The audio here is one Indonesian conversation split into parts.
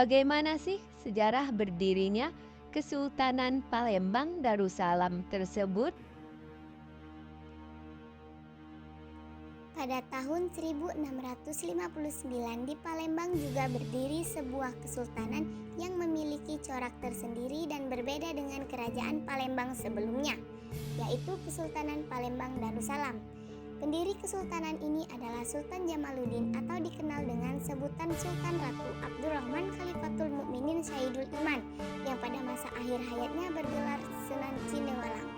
Bagaimana sih sejarah berdirinya Kesultanan Palembang Darussalam tersebut? Pada tahun 1659 di Palembang juga berdiri sebuah kesultanan yang memiliki corak tersendiri dan berbeda dengan kerajaan Palembang sebelumnya, yaitu Kesultanan Palembang Darussalam. Pendiri kesultanan ini adalah Sultan Jamaluddin atau dikenal dengan sebutan Sultan Ratu Abdurrahman Khalifatul Mukminin Syahidul Iman yang pada masa akhir hayatnya bergelar Sunan Cinewalang.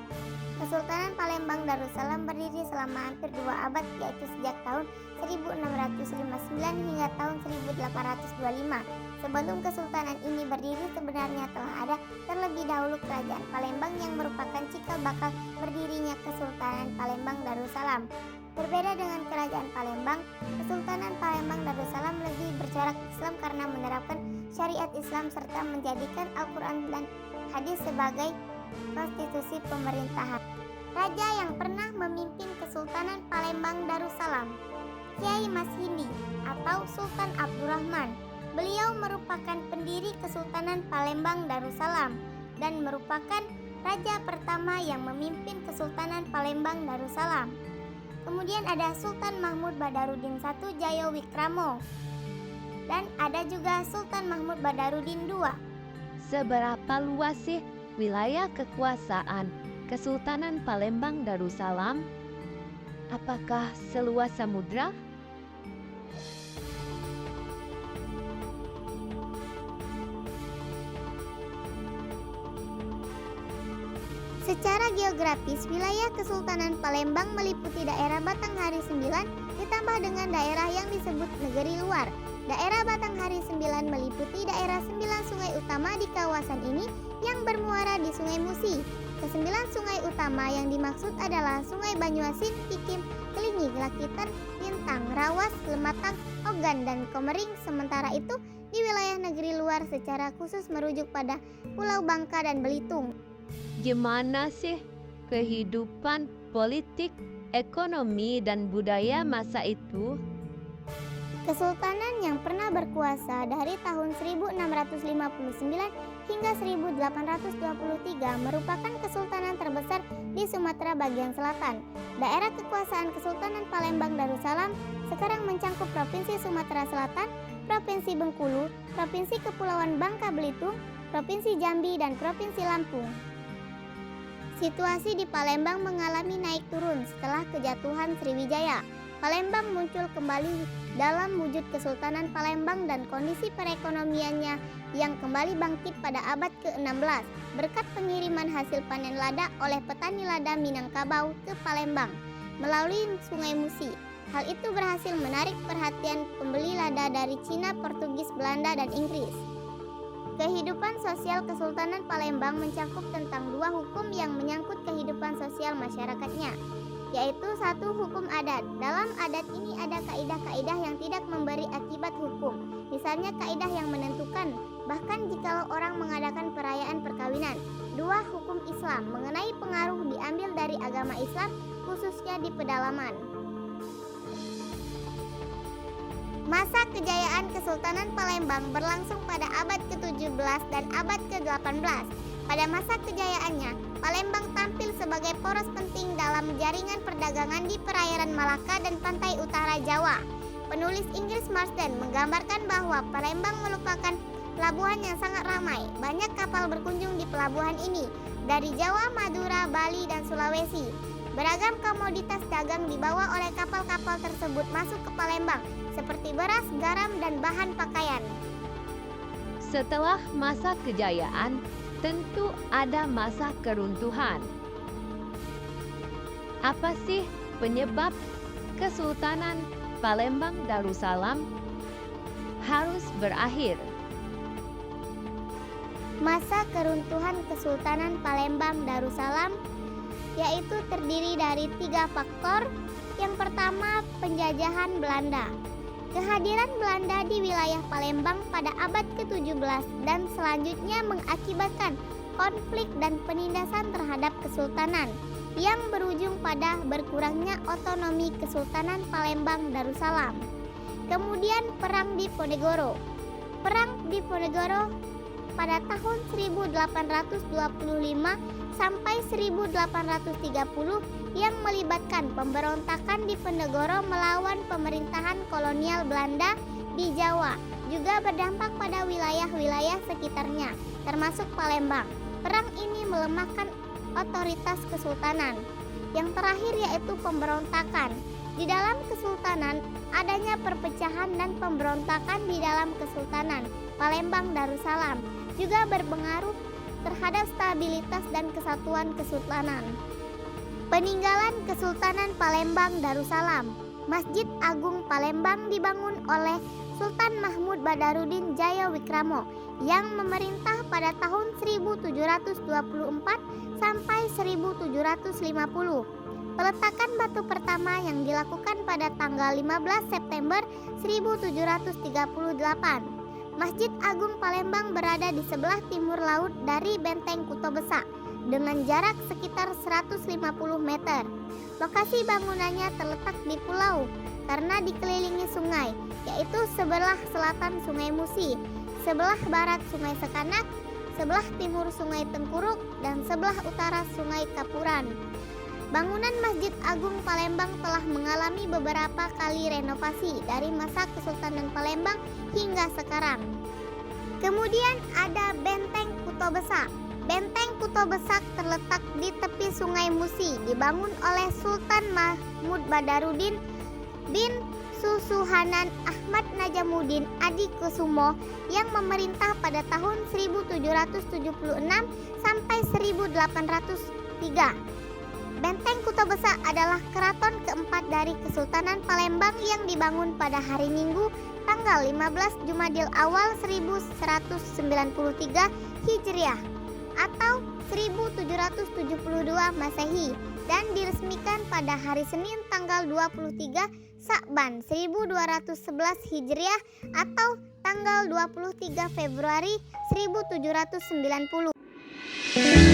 Kesultanan Palembang Darussalam berdiri selama hampir 2 abad, yaitu sejak tahun 1659 hingga tahun 1825. Sebelum kesultanan ini berdiri sebenarnya telah ada terlebih dahulu kerajaan Palembang yang merupakan cikal bakal berdirinya Kesultanan Palembang Darussalam. Berbeda dengan kerajaan Palembang, Kesultanan Palembang Darussalam lebih bercorak Islam karena menerapkan syariat Islam serta menjadikan Al-Quran dan hadis sebagai konstitusi pemerintahan. Raja yang pernah memimpin Kesultanan Palembang Darussalam, Kiai Mas Hindi atau Sultan Abdurrahman. Beliau merupakan pendiri Kesultanan Palembang Darussalam dan merupakan raja pertama yang memimpin Kesultanan Palembang Darussalam. Kemudian ada Sultan Mahmud Badarudin I Jayawikramo dan ada juga Sultan Mahmud Badarudin II. Seberapa luas sih wilayah kekuasaan Kesultanan Palembang Darussalam? Apakah seluas samudra? Secara geografis, wilayah Kesultanan Palembang meliputi daerah Batanghari 9 ditambah dengan daerah yang disebut negeri luar. Daerah Batanghari 9 meliputi daerah 9 sungai utama di kawasan ini yang bermuara di Sungai Musi. Kesembilan sungai utama yang dimaksud adalah Sungai Banyuasin, Kikim, Kelingi, Lakitan, Lintang, Rawas, Lematang, Ogan, dan Komering. Sementara itu, di wilayah negeri luar secara khusus merujuk pada Pulau Bangka dan Belitung. Gimana sih kehidupan politik, ekonomi, dan budaya masa itu? Kesultanan yang pernah berkuasa dari tahun 1659 hingga 1823 merupakan kesultanan terbesar di Sumatera bagian selatan. Daerah kekuasaan Kesultanan Palembang Darussalam sekarang mencakup Provinsi Sumatera Selatan, Provinsi Bengkulu, Provinsi Kepulauan Bangka Belitung, Provinsi Jambi, dan Provinsi Lampung. Situasi di Palembang mengalami naik turun setelah kejatuhan Sriwijaya. Palembang muncul kembali dalam wujud Kesultanan Palembang dan kondisi perekonomiannya yang kembali bangkit pada abad ke-16 berkat pengiriman hasil panen lada oleh petani lada Minangkabau ke Palembang melalui Sungai Musi. Hal itu berhasil menarik perhatian pembeli lada dari Cina, Portugis, Belanda, dan Inggris. Kehidupan sosial Kesultanan Palembang mencakup tentang 2 hukum yang menyangkut kehidupan sosial masyarakatnya, yaitu 1 hukum adat. Dalam adat ini ada kaidah-kaidah yang tidak memberi akibat hukum. Misalnya kaidah yang menentukan, bahkan jikalau orang mengadakan perayaan perkawinan. 2 hukum Islam mengenai pengaruh diambil dari agama Islam, khususnya di pedalaman. Masa kejayaan Kesultanan Palembang berlangsung pada abad ke-17 dan abad ke-18. Pada masa kejayaannya, Palembang tampil sebagai poros penting dalam jaringan perdagangan di perairan Malaka dan pantai utara Jawa. Penulis Inggris Marsden menggambarkan bahwa Palembang merupakan pelabuhan yang sangat ramai. Banyak kapal berkunjung di pelabuhan ini dari Jawa, Madura, Bali, dan Sulawesi. Beragam komoditas dagang dibawa oleh kapal-kapal tersebut masuk ke Palembang, seperti beras, garam, dan bahan pakaian. Setelah masa kejayaan, tentu ada masa keruntuhan. Apa sih penyebab Kesultanan Palembang Darussalam harus berakhir? Masa keruntuhan Kesultanan Palembang Darussalam yaitu terdiri dari 3 faktor. Yang pertama, penjajahan Belanda. Kehadiran Belanda di wilayah Palembang pada abad ke-17 dan selanjutnya mengakibatkan konflik dan penindasan terhadap kesultanan yang berujung pada berkurangnya otonomi Kesultanan Palembang Darussalam. Kemudian perang di Ponegoro. Perang Diponegoro pada tahun 1825 sampai 1830 yang melibatkan pemberontakan Diponegoro melawan pemerintahan kolonial Belanda di Jawa juga berdampak pada wilayah-wilayah sekitarnya, termasuk Palembang. Perang ini melemahkan otoritas kesultanan. Yang terakhir yaitu pemberontakan. Di dalam kesultanan, adanya perpecahan dan pemberontakan di dalam kesultanan Palembang Darussalam juga berpengaruh terhadap stabilitas dan kesatuan kesultanan. Peninggalan Kesultanan Palembang Darussalam. Masjid Agung Palembang dibangun oleh Sultan Mahmud Badarudin Jayawikramo yang memerintah pada tahun 1724 sampai 1750. Peletakan batu pertama yang dilakukan pada tanggal 15 September 1738. Masjid Agung Palembang berada di sebelah timur laut dari Benteng Kuto Besak dengan jarak sekitar 150 meter. Lokasi bangunannya terletak di pulau karena dikelilingi sungai, yaitu sebelah selatan Sungai Musi, sebelah barat Sungai Sekanak, sebelah timur Sungai Tengkuruk, dan sebelah utara Sungai Kapuran. Bangunan Masjid Agung Palembang telah mengalami beberapa kali renovasi dari masa Kesultanan Palembang hingga sekarang. Kemudian ada Benteng Kuto Besak. Benteng Kuto Besak terletak di tepi Sungai Musi, dibangun oleh Sultan Mahmud Badarudin bin Susuhanan Ahmad Najamuddin Adi Kusumo yang memerintah pada tahun 1776 sampai 1803. Benteng Kuto Besak adalah keraton keempat dari Kesultanan Palembang yang dibangun pada hari Minggu tanggal 15 Jumadil Awal 1193 Hijriah atau 1772 Masehi dan diresmikan pada hari Senin tanggal 23 Sa'ban 1211 Hijriah atau tanggal 23 Februari 1790.